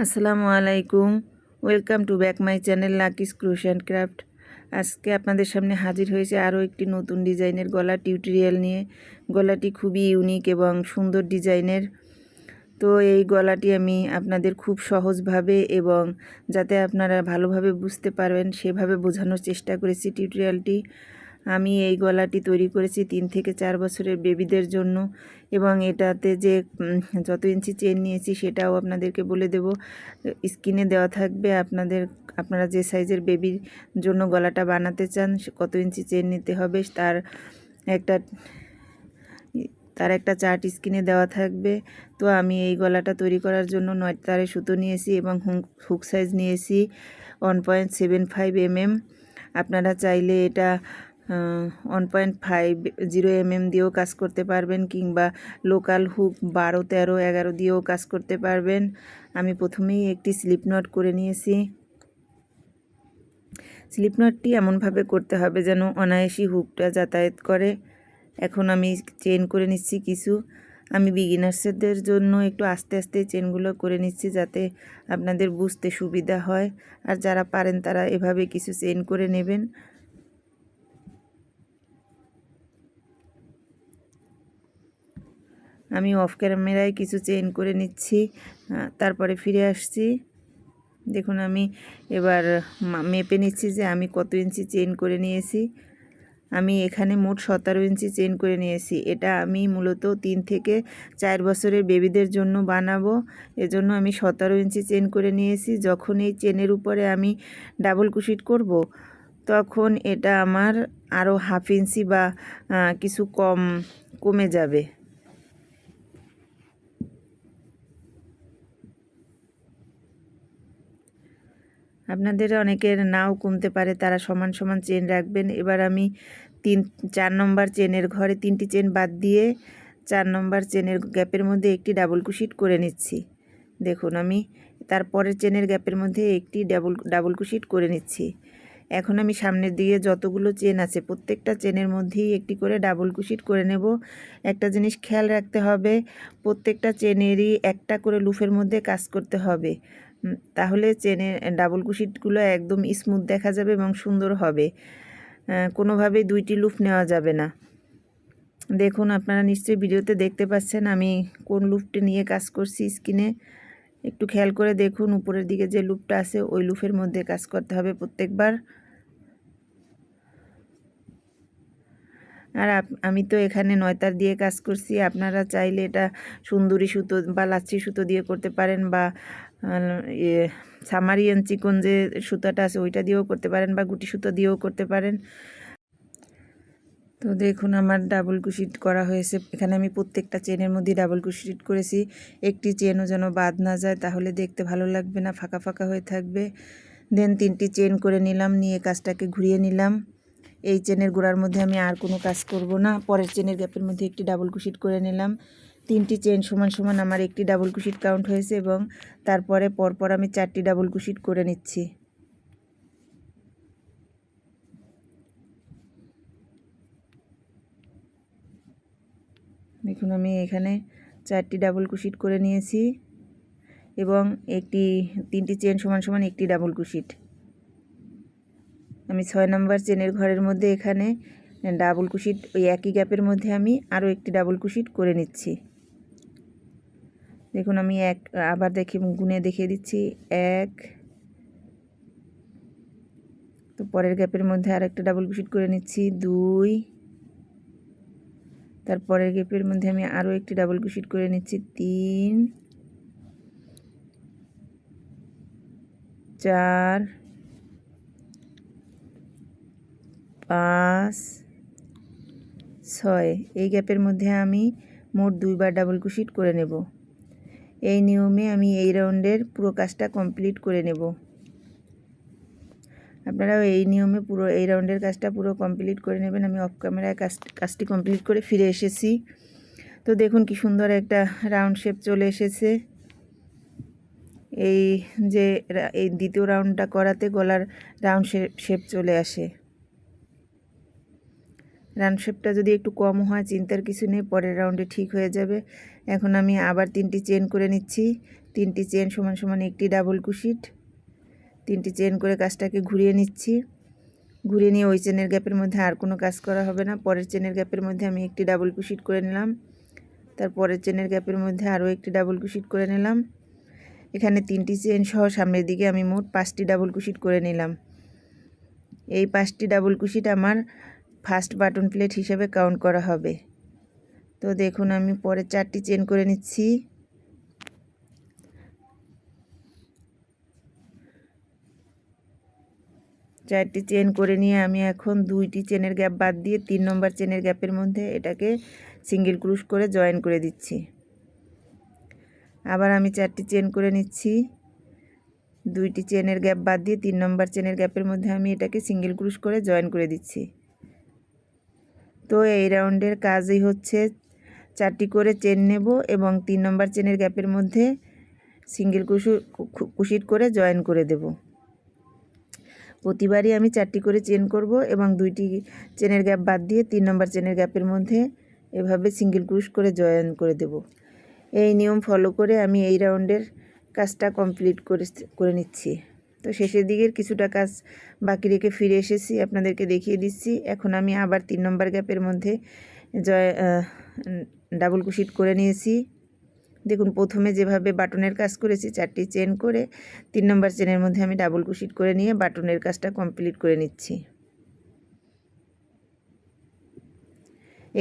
আসসালামু আলাইকুম। Welcome to back my channel lucky স্ক্রুশ অ্যান্ড ক্রাফট। আজকে আপনাদের সামনে হাজির হয়েছে আরও একটি নতুন ডিজাইনের গলা টিউটোরিয়াল নিয়ে। গলাটি খুবই ইউনিক এবং সুন্দর ডিজাইনের। তো এই গলাটি আমি আপনাদের খুব সহজভাবে এবং যাতে আপনারা ভালোভাবে বুঝতে পারবেন সেভাবে বোঝানোর চেষ্টা করেছি টিউটোরিয়ালটি। আমি এই গলাটি তৈরি করেছি 3 থেকে 4 বছরের বেবিদের জন্য এবং এটাতে যে যত ইঞ্চি চেন নিয়েছি সেটাও আপনাদেরকে বলে দেব। স্ক্রিনে দেওয়া থাকবে আপনারা যে সাইজের বেবির জন্য গলাটা বানাতে চান কত ইঞ্চি চেন নিতে হবে তার একটা চার্ট স্ক্রিনে দেওয়া থাকবে। তো আমি এই গলাটা তৈরি করার জন্য 9 তারের সুতো নিয়েছি এবং হুক সাইজ নিয়েছি 1.75 mm। আপনারা চাইলে এটা 1.50 mm দিয়েও কাজ করতে পারবেন কিংবা লোকাল হুক 12, 13, 11 দিয়েও কাজ করতে পারবেন। আমি প্রথমেই একটি স্লিপ নট করে নিয়েছি। স্লিপ নটটি এমনভাবে করতে হবে যেন অনায়াসই হুকটা যাতায়াত করে। এখন আমি চেন করে নিচ্ছি কিছু। আমি বিগিনার্সদের জন্য একটু আস্তে আস্তে চেনগুলো করে নিচ্ছি যাতে আপনাদের বুঝতে সুবিধা হয়। আর যারা পারেন তারা এভাবে কিছু চেন করে নেবেন। আমি অফ ক্যামেরায় কিছু চেন করে নিচ্ছি, তারপরে ফিরে আসছি। দেখুন আমি এবার মেপে নিচ্ছি যে আমি কত ইঞ্চি চেন করে নিয়েছি। আমি এখানে মোট 17 ইঞ্চি চেন করে নিয়েছি। এটা আমি মূলত 3 থেকে 4 বছরের বেবিদের জন্য বানাবো, এজন্য আমি 17 ইঞ্চি চেন করে নিয়েছি। যখন এই চেনের উপরে আমি ডাবল কুশিট করব তখন এটা আমার আরও হাফ ইঞ্চি বা কিছু কমে যাবে। আপনাদের অনেকের নাও কমতে পারে, তারা সমান সমান চেন রাখবেন। এবার আমি 4 নম্বর চেনের ঘরে 3টি চেন বাদ দিয়ে 4 নম্বর চেনের গ্যাপের মধ্যে একটি ডাবল কুশিট করে নিচ্ছি। দেখুন আমি তারপরের চেনের গ্যাপের মধ্যে একটি ডাবল কুশিট করে নিচ্ছি। এখন আমি সামনের দিকে যতগুলো চেন আছে প্রত্যেকটা চেনের মধ্যেই একটি করে ডাবল কুশিট করে নেব। একটা জিনিস খেয়াল রাখতে হবে, প্রত্যেকটা চেনেরই একটা করে লুফের মধ্যে কাজ করতে হবে, তাহলে চেনের ডাবল কুশিটগুলো একদম স্মুথ দেখা যাবে এবং সুন্দর হবে। কোনোভাবেই 2টি লুফ নেওয়া যাবে না। দেখুন আপনারা নিশ্চয়ই ভিডিওতে দেখতে পাচ্ছেন আমি কোন লুফটি নিয়ে কাজ করছি। স্ক্রিনে একটু খেয়াল করে দেখুন, উপরের দিকে যে লুপটা আছে ওই লুফের মধ্যে কাজ করতে হবে প্রত্যেকবার। আর আমি তো এখানে 9 তার দিয়ে কাজ করছি। আপনারা চাইলে এটা সুন্দরী সুতো বা লাচ্ছি সুতো দিয়ে করতে পারেন বা সামারিয়ান চিকন যে সুতাটা আছে ওইটা দিয়েও করতে পারেন বা গুটি সুতো দিয়েও করতে পারেন। তো দেখুন আমার ডাবল কুশিট করা হয়েছে। এখানে আমি প্রত্যেকটা চেনের মধ্যে ডাবল কুশিট করেছি। একটি চেনও যেন বাদ না যায়, তাহলে দেখতে ভালো লাগবে না, ফাঁকা ফাঁকা হয়ে থাকবে। দেন 3টি চেন করে নিলাম, নিয়ে কাজটাকে ঘুরিয়ে নিলাম। এই চেনের গোড়ার মধ্যে আমি আর কোনো কাজ করব না। পরের চেনের গ্যাপের মধ্যে একটি ডাবল কুশিট করে নিলাম। 3টি চেন সমান সমান আমার একটি ডাবল কুশিট কাউন্ট হয়েছে এবং তারপরে পরপর আমি 4টি ডাবল কুশিট করে নিচ্ছি। দেখুন আমি এখানে 4টি ডাবল কুশিট করে নিয়েছি এবং 3টি চেন সমান সমান একটি ডাবল কুশিট। আমি 6 নম্বর চেনের ঘরের মধ্যে এখানে ডাবল কুশিট ওই একই গ্যাপের মধ্যে আমি আরও একটি ডাবল কুশিট করে নিচ্ছি। দেখুন আমি আবার গুনে দেখিয়ে দিচ্ছি। 1, তো পরের গ্যাপের মধ্যে আর একটা ডাবল কুশিট করে নিচ্ছি। 2, তারপরের গ্যাপের মধ্যে আমি আরও একটি ডাবল কুশিট করে নিচ্ছি। 3, 4, 5, 6। এই গ্যাপের মধ্যে আমি মোট 2বার ডাবল কুশিট করে নেব। এই নিয়মে আমি এই রাউন্ডের পুরো কাজটা কমপ্লিট করে নেব। আপনারাও এই নিয়মে পুরো এই রাউন্ডের কাজটা পুরো কমপ্লিট করে নেবেন। আমি অফ ক্যামেরায় কাজটি কমপ্লিট করে ফিরে এসেছি। তো দেখুন কি সুন্দর একটা রাউন্ড শেপ চলে এসেছে। এই দ্বিতীয় রাউন্ডটা করাতে গলার রাউন্ড শেপ চলে আসে। রাউন্ড শেপটা যদি একটু কম হয় চিন্তার কিছু নেই, পরের রাউন্ডে ঠিক হয়ে যাবে। এখন আমি আবার 3টি চেন করে নিচ্ছি। 3টি চেন সমান সমান একটি ডাবল ক্রোশেট। 3টি চেন করে কাজটাকে ঘুরিয়ে নিচ্ছি। ঘুরিয়ে নিয়ে ওই চেনের গ্যাপের মধ্যে আর কোনো কাজ করা হবে না। পরের চেনের গ্যাপের মধ্যে আমি একটি ডাবল ক্রোশেট করে নিলাম। তারপরের চেনের গ্যাপের মধ্যে আরও একটি ডাবল ক্রোশেট করে নিলাম। এখানে 3টি চেন সহ সামনের দিকে আমি মোট 5টি ডাবল ক্রোশেট করে নিলাম। এই 5টি ডাবল ক্রোশেট আমার ফার্স্ট বাটন প্লেট হিসেবে কাউন্ট করা হবে। তো দেখুন আমি পরে 4টি চেন করে নিচ্ছি। চারটি চেন করে নিয়ে আমি এখন 2টি চেনের গ্যাপ বাদ দিয়ে 3 নম্বর চেনের গ্যাপের মধ্যে এটাকে সিঙ্গেল ক্রোশ করে জয়েন করে দিচ্ছি। আবার আমি 4টি চেন করে নিচ্ছি। 2টি চেনের গ্যাপ বাদ দিয়ে 3 নম্বর চেনের গ্যাপের মধ্যে আমি এটাকে সিঙ্গেল ক্রোশ করে জয়েন করে দিচ্ছি। তো এই রাউন্ডের কাজই হচ্ছে 4টি করে চেন নেব এবং 3 নম্বর চেনের গ্যাপের মধ্যে সিঙ্গেল ক্রোশেট করে জয়েন করে দেব। প্রতিবারই আমি 4টি করে চেন করব এবং 2টি চেনের গ্যাপ বাদ দিয়ে 3 নম্বর চেনের গ্যাপের মধ্যে এভাবে সিঙ্গেল ক্রোশ করে জয়েন করে দেব। এই নিয়ম ফলো করে আমি এই রাউন্ডের কাজটা কমপ্লিট করে নিচ্ছি। তো শেষের দিকের কিছুটা কাজ বাকি রেখে ফিরে এসেছি, আপনাদেরকে দেখিয়ে দিচ্ছি। এখন আমি আবার 3 নম্বর গ্যাপের মধ্যে ডাবল ক্রোশেট করে নিয়েছি। দেখুন প্রথমে যেভাবে বাটনের কাজ করেছি 4টি চেন করে 3 নম্বর চেনের মধ্যে আমি ডাবল ক্রোশেট করে নিয়ে বাটনের কাজটা কমপ্লিট করে নিচ্ছি।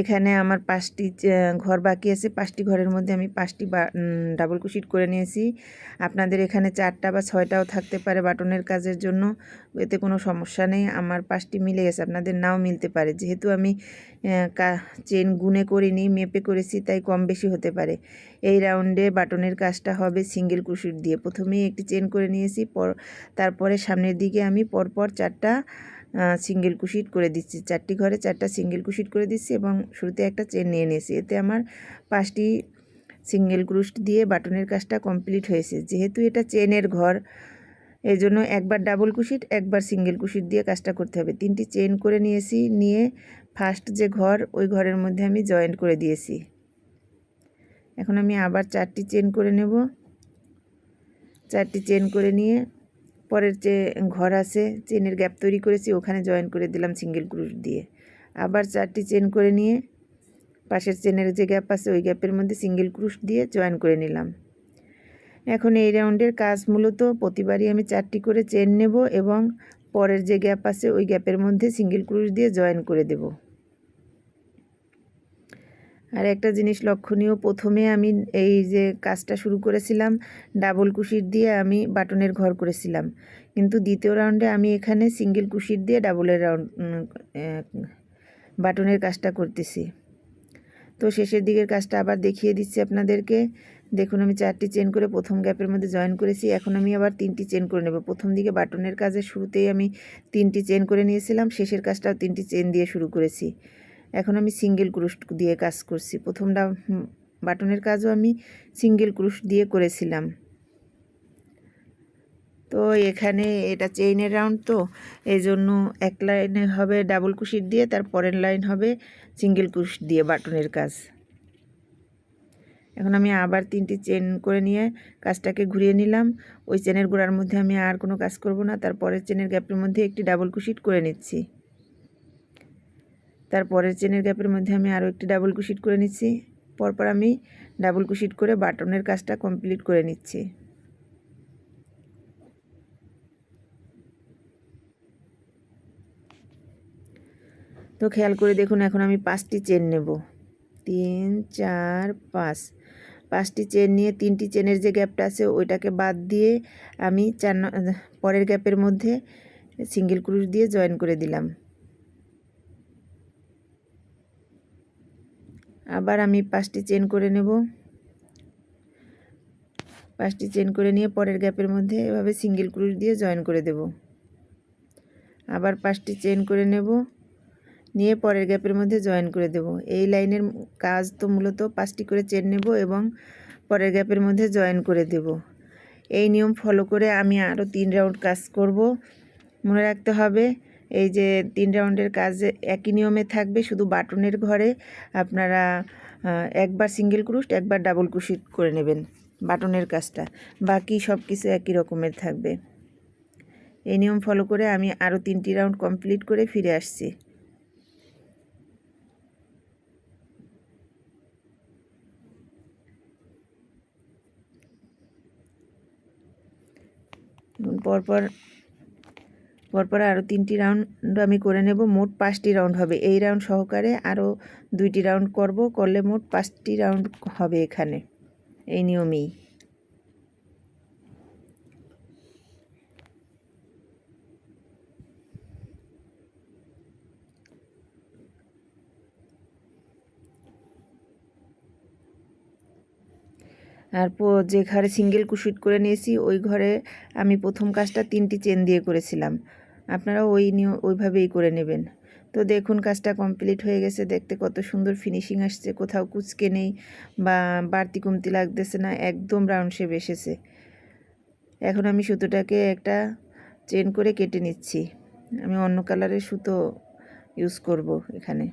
এখানে আমার 5টি ঘর বাকি আছে। 5টি ঘরের মধ্যে আমি 5টি ডাবল ক্রোশেট করে নিয়েছি। আপনাদের এখানে 4টা বা 6টাও থাকতে পারে বাটনের কাজের জন্য, এতে কোনো সমস্যা নেই। আমার 5টি মিলে গেছে, আপনাদের নাও মিলতে পারে। যেহেতু আমি চেন গুনে করিনি, মেপে করেছি, তাই কম বেশি হতে পারে। এই রাউন্ডে বাটনের কাজটা হবে সিঙ্গেল ক্রোশেট দিয়ে। প্রথমেই একটি চেন করে নিয়েছি, তারপরে সামনের দিকে আমি পরপর 4টা সিঙ্গেল ক্রোশেট করে দিচ্ছি। 4টি ঘরে 4টা সিঙ্গেল ক্রোশেট করে দিচ্ছি এবং শুরুতে একটা চেন নিয়ে নিয়েছি। এতে আমার 5টি সিঙ্গেল ক্রোশেট দিয়ে বাটনের কাজটা কমপ্লিট হয়েছে। যেহেতু এটা চেনের ঘর, এই জন্য একবার ডাবল ক্রোশেট একবার সিঙ্গেল ক্রোশেট দিয়ে কাজটা করতে হবে। 3টি চেন করে নিয়েছি, নিয়ে ফার্স্ট যে ঘর ওই ঘরের মধ্যে আমি জয়েন্ট করে দিয়েছি। এখন আমি আবার 4টি চেন করে নেব। 4টি চেন করে নিয়ে পরের যে ঘর আছে চেনের গ্যাপ তৈরি করেছি ওখানে জয়েন করে দিলাম সিঙ্গেল ক্রোশ দিয়ে। আবার 4টি চেন করে নিয়ে পাশের চেনের যে গ্যাপ আছে ওই গ্যাপের মধ্যে সিঙ্গেল ক্রোশ দিয়ে জয়েন করে নিলাম। এখন এই রাউন্ডের কাজ মূলত প্রতিবারই আমি 4টি করে চেন নেব এবং পরের যে গ্যাপ আছে ওই গ্যাপের মধ্যে সিঙ্গেল ক্রোশ দিয়ে জয়েন করে দেব। আর একটা জিনিস লক্ষণীয়, প্রথমে আমি এই যে কাজটা শুরু করেছিলাম ডাবল ক্রোশেট দিয়ে আমি বাটনের ঘর করেছিলাম, কিন্তু দ্বিতীয় রাউন্ডে আমি এখানে সিঙ্গেল ক্রোশেট দিয়ে ডাবলের বাটনের কাজটা করতেছি। তো শেষের দিকের কাজটা আবার দেখিয়ে দিচ্ছি আপনাদেরকে। দেখুন আমি 4টি চেন করে প্রথম গ্যাপের মধ্যে জয়েন করেছি। এখন আমি আবার 3টি চেন করে নেব। প্রথম দিকে বাটনের কাজের শুরুতেই আমি 3টি চেন করে নিয়েছিলাম, শেষের কাজটাও 3টি চেন দিয়ে শুরু করেছি। এখন আমি সিঙ্গেল ক্রোশ দিয়ে কাজ করছি। প্রথমটা বাটনের কাজও আমি সিঙ্গেল ক্রোশ দিয়ে করেছিলাম। তো এখানে এটা চেইনের রাউন্ড, তো এই জন্য এক লাইনে হবে ডাবল ক্রোশেট দিয়ে, তার পরের লাইন হবে সিঙ্গেল ক্রোশ দিয়ে বাটনের কাজ। এখন আমি আবার 3টি চেন করে নিয়ে কাজটাকে ঘুরিয়ে নিলাম। ওই চেনের গোড়ার মধ্যে আমি আর কোনো কাজ করব না। তারপরের চেনের গ্যাপের মধ্যে একটি ডাবল ক্রোশেট করে নিচ্ছি। তারপরের চেনের গ্যাপের মধ্যে আমি আরও একটি ডাবল ক্রোশেট করে নিচ্ছি। পরপর আমি ডাবল ক্রোশেট করে বাটনের কাজটা কমপ্লিট করে নিচ্ছি। তো খেয়াল করে দেখুন এখন আমি 5টি চেন নেব। 3 4 5, 5টি চেন নিয়ে 3টি চেনের যে গ্যাপটা আছে ওইটাকে বাদ দিয়ে আমি পরের গ্যাপের মধ্যে সিঙ্গেল ক্রোশ দিয়ে জয়েন করে দিলাম। আবার আমি 5টি চেন করে নেব। 5টি চেন করে নিয়ে পরের গ্যাপের মধ্যে এভাবে সিঙ্গেল ক্রোশ দিয়ে জয়েন করে দেব। আবার 5টি চেন করে নেব, নিয়ে পরের গ্যাপের মধ্যে জয়েন করে দেব। এই লাইনের কাজ তো মূলত 5টি করে চেন নেব এবং পরের গ্যাপের মধ্যে জয়েন করে দেব। এই নিয়ম ফলো করে আমি আরও 3 রাউন্ড কাজ করব। মনে রাখতে হবে এই যে 3 রাউন্ডের কাজ একই নিয়মে থাকবে, শুধু বাটনের ঘরে আপনারা একবার সিঙ্গেল ক্রোশট একবার ডাবল ক্রোশট করে নেবেন বাটনের কাজটা, বাকি সব কিছু একই রকমের থাকবে। এই নিয়ম ফলো করে আমি আরও 3টি রাউন্ড কমপ্লিট করে ফিরে আসছি। পরপর আরও 3টি রাউন্ড আমি করে নেব, মোট 5টি রাউন্ড হবে। এই রাউন্ড সহকারে আরও 2টি রাউন্ড করলে মোট 5টি রাউন্ড হবে এখানে, এই নিয়মেই। আর যে ঘরে সিঙ্গেল ক্রোশেট করে নিয়েছি ওই ঘরে আমি প্রথম কাজটা 3টি চেন দিয়ে করেছিলাম, আপনারা ওইভাবেই করে নেবেন। তো দেখুন কাজটা কমপ্লিট হয়ে গেছে, দেখতে কত সুন্দর ফিনিশিং আসছে, কোথাও কুচকে নেই বা বাড়তি কমতি লাগতেছে না, একদম রাউন্ড শেপ এসেছে। এখন আমি সুতোটাকে একটা চেন করে কেটে নিচ্ছি। আমি অন্য কালারের সুতো ইউজ করব এখানে।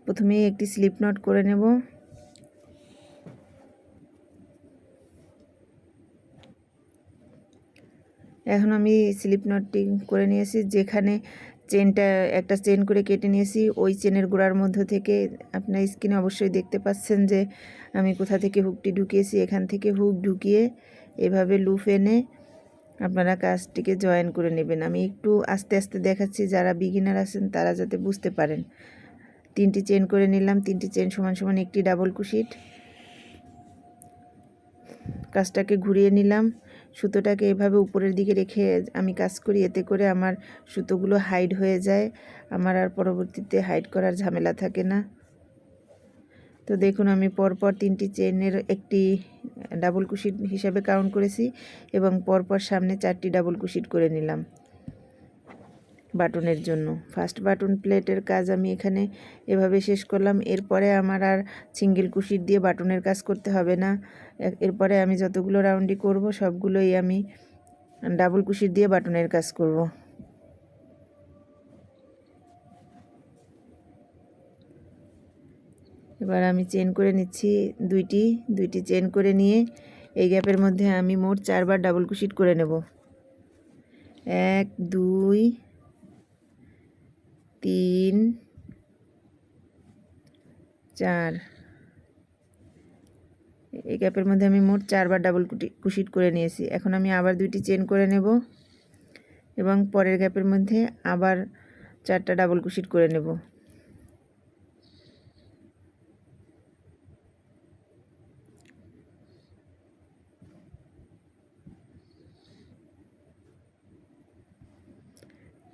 প্রথমে একটি স্লিপ নট করে নেব। এখন আমি স্লিপ নটটি করে নিয়েছি, যেখানে চেনটা একটা চেন করে কেটে নিয়েছি ওই চেনের গোড়ার মধ্য থেকে আপনার স্ক্রিনে অবশ্যই দেখতে পাচ্ছেন যে আমি কোথা থেকে হুকটি ঢুকিয়েছি। এখান থেকে হুক ঢুকিয়ে এভাবে লুপ এনে আপনারা কাজটিকে জয়েন করে নেবেন। আমি একটু আস্তে আস্তে দেখাচ্ছি, যারা বিগিনার আছেন তারা যাতে বুঝতে পারেন। 3টি চেন করে নিলাম, 3টি চেন সমান সমান একটি ডাবল ক্রোশেট। কাজটাকে ঘুরিয়ে নিলাম, সুতোটাকে এভাবে উপরের দিকে রেখে আমি কাজ করি, এতে করে আমার সুতোগুলো হাইড হয়ে যায়, আমার আর পরবর্তীতে হাইড করার ঝামেলা থাকে না। তো দেখুন আমি পরপর 3টি চেনের একটি ডাবল ক্রোশেট হিসাবে কাউন্ট করেছি এবং পরপর সামনে 4টি ডাবল ক্রোশেট করে নিলাম বাটনের জন্য। ফার্স্ট বাটন প্লেটের কাজ আমি এখানে এভাবে শেষ করলাম। এরপরে আমার আর সিঙ্গেল ক্রোশেট দিয়ে বাটনের কাজ করতে হবে না। এরপরে আমি যতগুলো রাউন্ডই করব সবগুলোই আমি ডাবল ক্রোশেট দিয়ে বাটনের কাজ করব। এবার আমি চেন করে নিচ্ছি দুইটি চেন করে নিয়ে এই গ্যাপের মধ্যে আমি মোট 4বার ডাবল ক্রোশেট করে নেব। 1 2 3 4, এই গ্যাপের মধ্যে আমি মোট 4বার ডাবল ক্রোশেট করে নিয়েছি। এখন আমি আবার 2টি চেন করে নেব এবং পরের গ্যাপের মধ্যে আবার 4টা ডাবল ক্রোশেট করে নেব।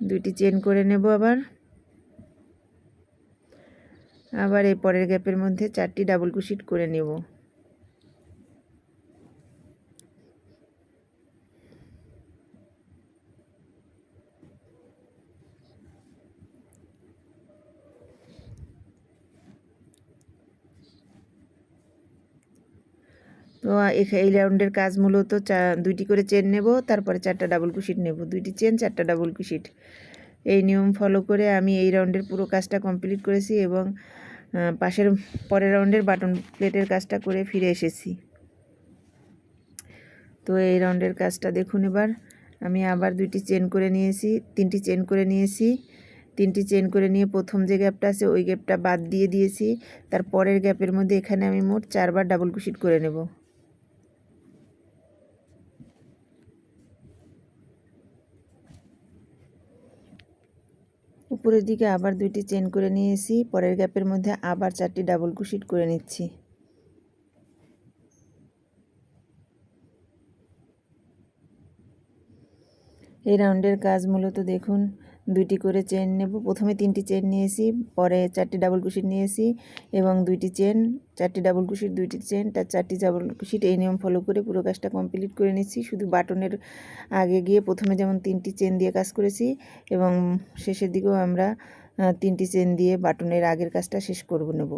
দুইটি চেন করে নেব আবার এই পরের গ্যাপের মধ্যে 4টি ডাবল ক্রোশেট করে নেব। তো এই রাউন্ডের কাজ মূলত 2টি করে চেন নেব, তারপরে 4টা ডাবল ক্রোশেট নেব, 2টি চেন 4টা ডাবল ক্রোশেট। এই নিয়ম ফলো করে আমি এই রাউন্ডের পুরো কাজটা কমপ্লিট করেছি এবং পরের রাউন্ডের বাটন প্লেটের কাজটা করে ফিরে এসেছি। তো এই রাউন্ডের কাজটা দেখুন। এবার আমি আবার 2টি চেন করে নিয়েছি, 3টি চেন করে নিয়েছি। 3টি চেন করে নিয়ে প্রথম যে গ্যাপটা আছে ওই গ্যাপটা বাদ দিয়ে দিয়েছি। তার পরের গ্যাপের মধ্যে এখানে আমি মোট 4বার ডাবল ক্রোশেট করে নেব। উপরের দিকে আবার 2টি চেন করে নিয়েছি, পরের গ্যাপের মধ্যে আবার 4টি ডাবল ক্রোশেট করে নিচ্ছি। এই রাউন্ডের কাজ মূলত দেখুন দুইটি করে চেন নেব। প্রথমে 3টি চেন নিয়েছি, পরে 4টি ডাবল ক্রোশেট নিয়েছি এবং 2টি চেন, 4টি ডাবল ক্রোশেট, 2টি চেন, 4টি ডাবল ক্রোশেট, এই নিয়ম ফলো করে পুরো কাজটা কমপ্লিট করে নিচ্ছি। শুধু বাটনের আগে গিয়ে প্রথমে যেমন 3টি চেন দিয়ে কাজ করেছি এবং শেষের দিকেও আমরা 3টি চেন দিয়ে বাটনের আগের কাজটা শেষ নেব।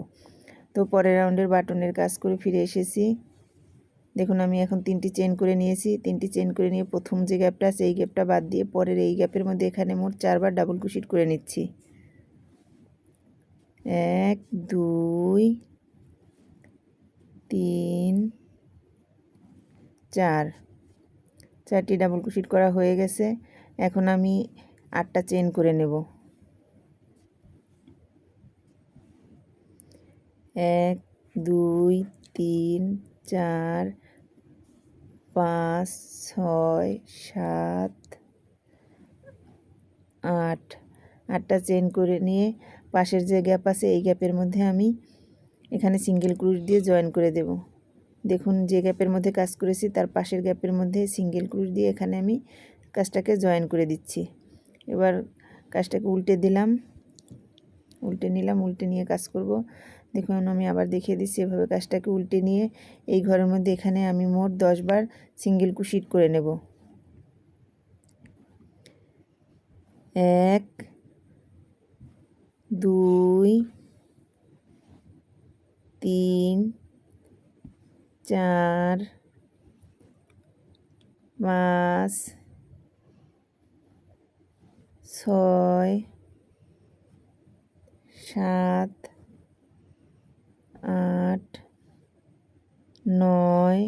তো পরের রাউন্ডের বাটনের কাজ করে ফিরে এসেছি। দেখুন আমি এখন 3টি চেন করে নিয়েছি। 3টি চেন করে নিয়ে প্রথম যে গ্যাপটা আছে এই গ্যাপটা বাদ দিয়ে পরের এই গ্যাপের মধ্যে এখানে মোট 4বার ডাবল ক্রোশেট করে নিচ্ছি। 1 2 3 4, 4টি ডাবল ক্রোশেট করা হয়ে গেছে। এখন আমি 8টা চেন করে নেব। 1 2 3 4 5 6 7 8, 8টা চেন করে নিয়ে পাশের যে গ্যাপ আছে এই গ্যাপের মধ্যে আমি এখানে সিঙ্গেল ক্রোশ দিয়ে জয়েন করে দেব। দেখুন যে গ্যাপের মধ্যে কাজ করেছি তার পাশের গ্যাপের মধ্যে সিঙ্গেল ক্রোশ দিয়ে এখানে আমি কাজটাকে জয়েন করে দিচ্ছি। এবার কাজটাকে উল্টে দিলাম, উল্টে নিলাম, উল্টে নিয়ে কাজ করব। দেখুন আমি আবার দেখিয়ে দিচ্ছি। এভাবে কাজটাকে উল্টে নিয়ে এই ঘরের মধ্যে এখানে আমি মোট 10 বার সিঙ্গেল ক্রোশেট করে নেব। 1 2 3 4 5 6 7 8 9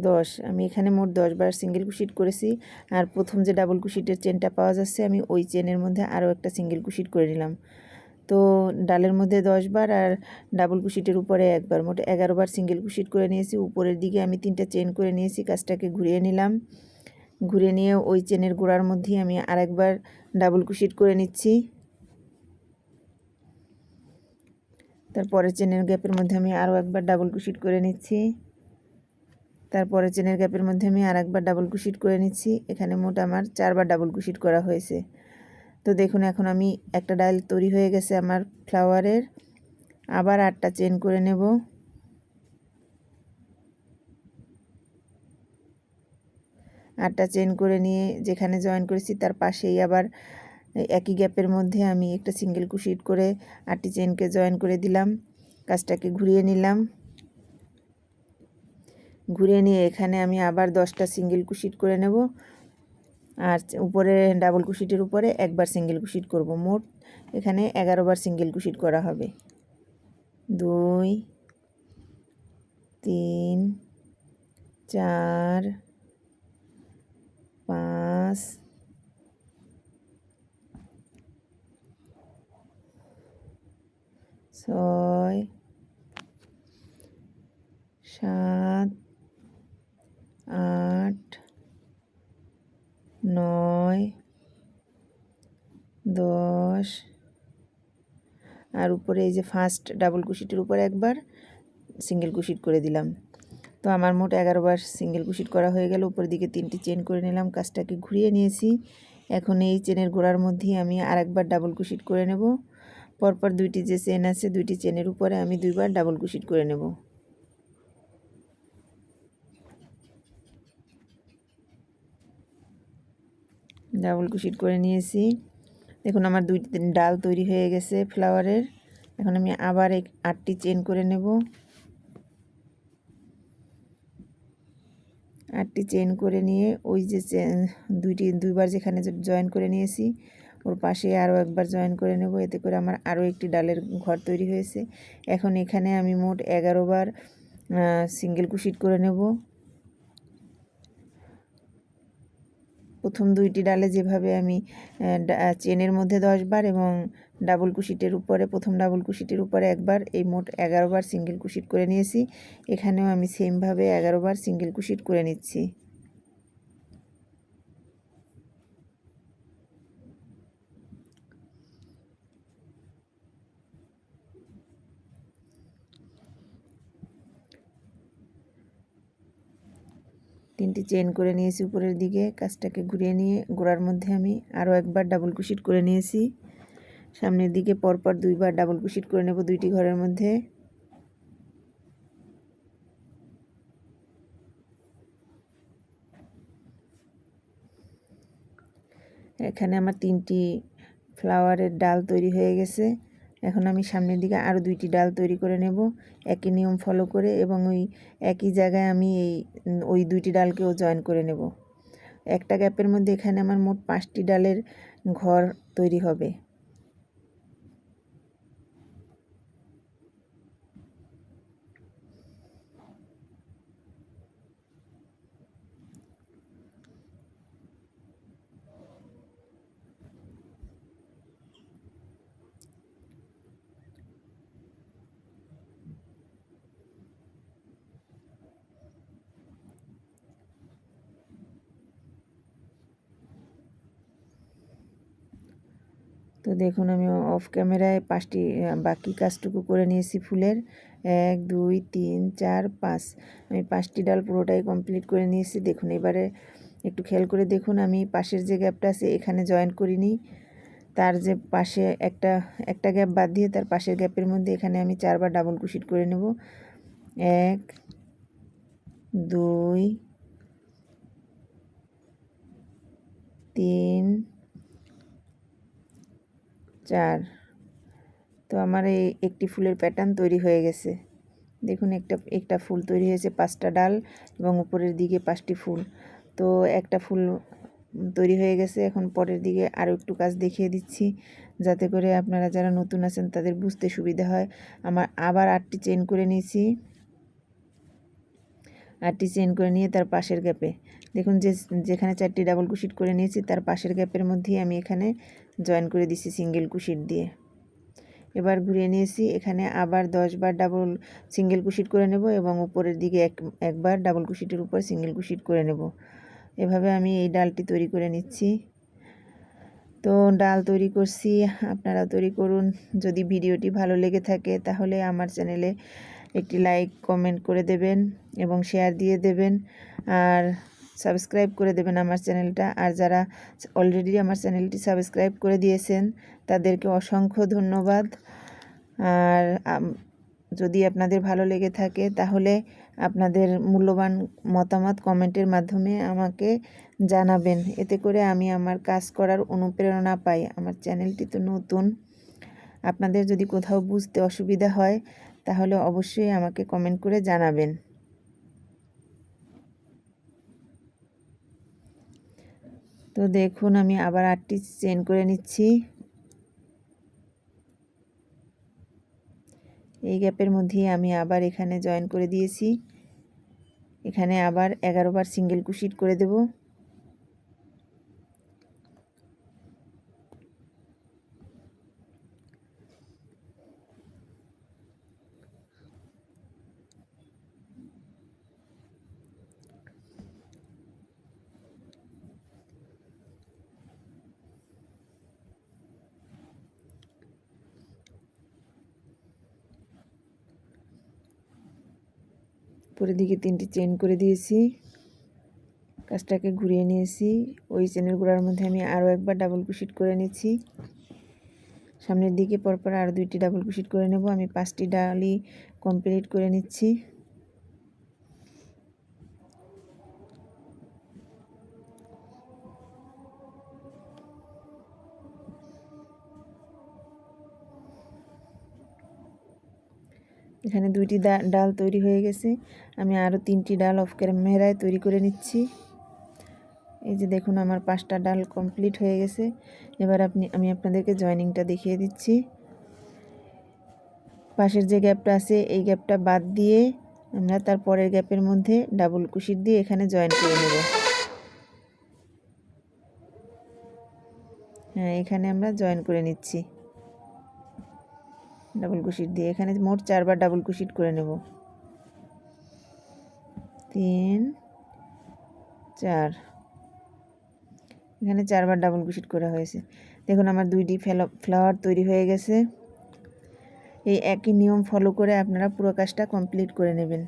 10, আমি এখানে মোট 10 বার সিঙ্গেল ক্রোশেট করেছি। আর প্রথম যে ডাবল ক্রোশেটের চেনটা পাওয়া যাচ্ছে আমি ওই চেনের মধ্যে আরও একটা সিঙ্গেল ক্রোশেট করে নিলাম। তো ডালের মধ্যে 10 বার আর ডাবল ক্রোশেটের উপরে একবার, মোট 11 বার সিঙ্গেল ক্রোশেট করে নিয়েছি। উপরের দিকে আমি 3টা চেন করে নিয়েছি। কাজটাকে ঘুরিয়ে নিলাম, ঘুরিয়ে নিয়ে ওই চেনের গোড়ার মধ্যেই আমি আরেকবার ডাবল ক্রোশেট করে নিচ্ছি। তারপরে চেনের গ্যাপের মধ্যে আমি আরও একবার ডাবল ক্রোশেট করে নিচ্ছি। তারপরে চেনের গ্যাপের মধ্যে আমি আরেকবার ডাবল ক্রোশেট করে নিচ্ছি। এখানে মোট আমার 4বার ডাবল ক্রোশেট করা হয়েছে। তো দেখুন এখন আমি একটা ডাল তৈরি হয়ে গেছে আমার ফ্লাওয়ারের। আবার 8টা চেন করে নেব। 8টা চেন করে নিয়ে যেখানে জয়েন করেছি তার পাশেই আবার একই গ্যাপের মধ্যে আমি একটা সিঙ্গেল ক্রোশেট করে 8টি চেনকে জয়েন করে দিলাম। কাজটাকে ঘুরিয়ে নিলাম, ঘুরিয়ে নিয়ে এখানে আমি আবার 10টা সিঙ্গেল ক্রোশেট করে নেব। আর উপরে ডাবল ক্রোশেটের উপরে একবার সিঙ্গেল ক্রোশেট করব। মোট এখানে 11 বার সিঙ্গেল ক্রোশেট করা হবে। 2 3 4 5 6 7 8 9 10, আর উপরে এই যে ফার্স্ট ডাবল ক্রোশেটের উপরে একবার সিঙ্গেল ক্রোশেট করে দিলাম। তো আমার মোট 11 বার সিঙ্গেল ক্রোশেট করা হয়ে গেল। উপরের দিকে 3টি চেন করে নিলাম, কাজটাকে ঘুরিয়ে নিয়েছি। এখন এই চেনের গোড়ার মধ্যেই আমি আরেকবার ডাবল ক্রোশেট করে নেব। পরপর 2টি যে চেন আছে 2টি চেনের উপরে আমি 2বার ডাবল ক্রোশেট করে নেব। ডাবল ক্রোশেট করে নিয়েছি। দেখুন আমার 2টি ডাল তৈরি হয়ে গেছে ফ্লাওয়ারের। এখন আমি আবার 8টি চেন করে নেব। 8টি চেন করে নিয়ে ওই যে দুইবার যেখানে জয়েন করে নিয়েছি ওর পাশে আরও একবার জয়েন করে নেব। এতে করে আমার আরও একটি ডালের ঘর তৈরি হয়েছে। এখন এখানে আমি মোট 11 বার সিঙ্গেল ক্রোশেট করে নেব। প্রথম 2টি ডালে যেভাবে আমি চেনের মধ্যে 10 বার এবং ডাবল ক্রোশেটের উপরে প্রথম ডাবল ক্রোশেটের উপরে একবার, এই মোট 11 বার সিঙ্গেল ক্রোশেট করে নিয়েছি। এখানেও আমি সেমভাবে 11 বার সিঙ্গেল ক্রোশেট করে নিচ্ছি। 3টি চেন করে নিয়েছি উপরের দিকে। কাজটাকে ঘুরিয়ে নিয়ে গোড়ার মধ্যে আমি আরও একবার ডাবল ক্রোশেট করে নিয়েছি। সামনের দিকে পরপর 2বার ডাবল ক্রোশেট করে নেব 2টি ঘরের মধ্যে। এখানে আমার 3টি ফ্লাওয়ারের ডাল তৈরি হয়ে গেছে। এখন আমি সামনের দিকে আরও 2টি ডাল তৈরি করে নেব একই নিয়ম ফলো করে, এবং ওই একই জায়গায় আমি ওই 2টি ডালকেও জয়েন করে নেব। একটা গ্যাপের মধ্যে এখানে আমার মোট 5টি ডালের ঘর তৈরি হবে। তো দেখুন আমি অফ ক্যামেরায় 5টি বাকি কাজটুকু করে নিয়েছি ফুলের। 1 2 3 4 5 আমি 5টি ডাল পুরোটাই কমপ্লিট করে নিয়েছি। দেখুন এবারে একটু খেয়াল করে দেখুন, আমি পাশের যে গ্যাপটা আছে এখানে জয়েন করিনি, তার যে পাশে একটা গ্যাপ বাদ দিয়ে তার পাশের গ্যাপের মধ্যে এখানে আমি 4বার ডাবল ক্রোশেট করে নেব। 1 2 3 4। তো আমার এই একটি ফুলের প্যাটার্ন তৈরি হয়ে গেছে। দেখুন একটা ফুল তৈরি হয়েছে 5টা ডাল এবং উপরের দিকে 5টি ফুল। তো একটা ফুল তৈরি হয়ে গেছে। এখন পরের দিকে আরও একটু কাজ দেখিয়ে দিচ্ছি, যাতে করে আপনারা যারা নতুন আছেন তাদের বুঝতে সুবিধা হয়। আমার আবার 8টি চেন করে নিয়েছি। 8টি চেন করে নিয়ে তার পাশের গ্যাপে দেখুন যেখানে 4টি ডাবল ক্রোশেট করে নিয়েছি তার পাশের গ্যাপের মধ্যেই আমি এখানে জয়েন করে দিচ্ছি সিঙ্গেল ক্রোশেট দিয়ে। এবার ঘুরিয়ে নিয়েছি, এখানে আবার 10বার ডাবল সিঙ্গেল ক্রোশেট করে নেব এবং উপরের দিকে একবার ডাবল ক্রোশেটের উপর সিঙ্গেল ক্রোশেট করে নেব। এভাবে আমি এই ডালটি তৈরি করে নিচ্ছি। তো ডাল তৈরি করছি, আপনারা তৈরি করুন। যদি ভিডিওটি ভালো লেগে থাকে তাহলে আমার চ্যানেলে একটি লাইক কমেন্ট করে দেবেন এবং শেয়ার দিয়ে দেবেন, আর সাবস্ক্রাইব করে দেবেন আমার চ্যানেলটা। আর যারা অলরেডি আমার চ্যানেলটি সাবস্ক্রাইব করে দিয়েছেন তাদেরকে অসংখ্য ধন্যবাদ। আর যদি আপনাদের ভালো লেগে থাকে তাহলে আপনাদের মূল্যবান মতামত কমেন্টের মাধ্যমে আমাকে জানাবেন। এতে করে আমি আমার কাজ করার অনুপ্রেরণা পাই। আমার চ্যানেলটি তো নতুন, আপনাদের যদি কোথাও বুঝতে অসুবিধা হয় তাহলে অবশ্যই আমাকে কমেন্ট করে জানাবেন। তো দেখুন আমি আবার 8টি চেন করে নিচ্ছি। এই গ্যাপের মধ্যেই আমি আবার এখানে জয়েন করে দিয়েছি। এখানে আবার 11বার সিঙ্গেল ক্রোশেট করে দেব। পরের দিকে 3টি চেন করে দিয়েছি, কাজটাকে ঘুরিয়ে নিয়েছি। ওই চেনের গোড়ার মধ্যে আমি আরও একবার ডাবল ক্রোশেট করে নিচ্ছি। সামনের দিকে পরপর আরও 2টি ডাবল ক্রোশেট করে নেব। আমি 5টি ডালই কমপ্লিট করে নিচ্ছি। এখানে 2টি ডাল তৈরি হয়ে গেছে। আমি আরও 3টি ডাল অফ ক্যামেরায় তৈরি করে নিচ্ছি। এই যে দেখুন আমার 5টা ডাল কমপ্লিট হয়ে গেছে। এবার আমি আপনাদেরকে জয়েনিংটা দেখিয়ে দিচ্ছি। পাশের যে গ্যাপটা আছে এই গ্যাপটা বাদ দিয়ে আমরা তার পরের গ্যাপের মধ্যে ডাবল ক্রোশেট দিয়ে এখানে জয়েন করে নেব। হ্যাঁ, এখানে আমরা জয়েন করে নিচ্ছি ডাবল ক্রোশেট দিয়ে। এখানে মোট 4বার ডাবল ক্রোশেট করে নেব। 3 4, এখানে 4বার ডাবল ক্রোশেট করা হয়েছে। দেখুন আমার 2টি ফ্লাওয়ার তৈরি হয়ে গেছে। এই একই নিয়ম ফলো করে আপনারা পুরো কাজটা কমপ্লিট করে নেবেন।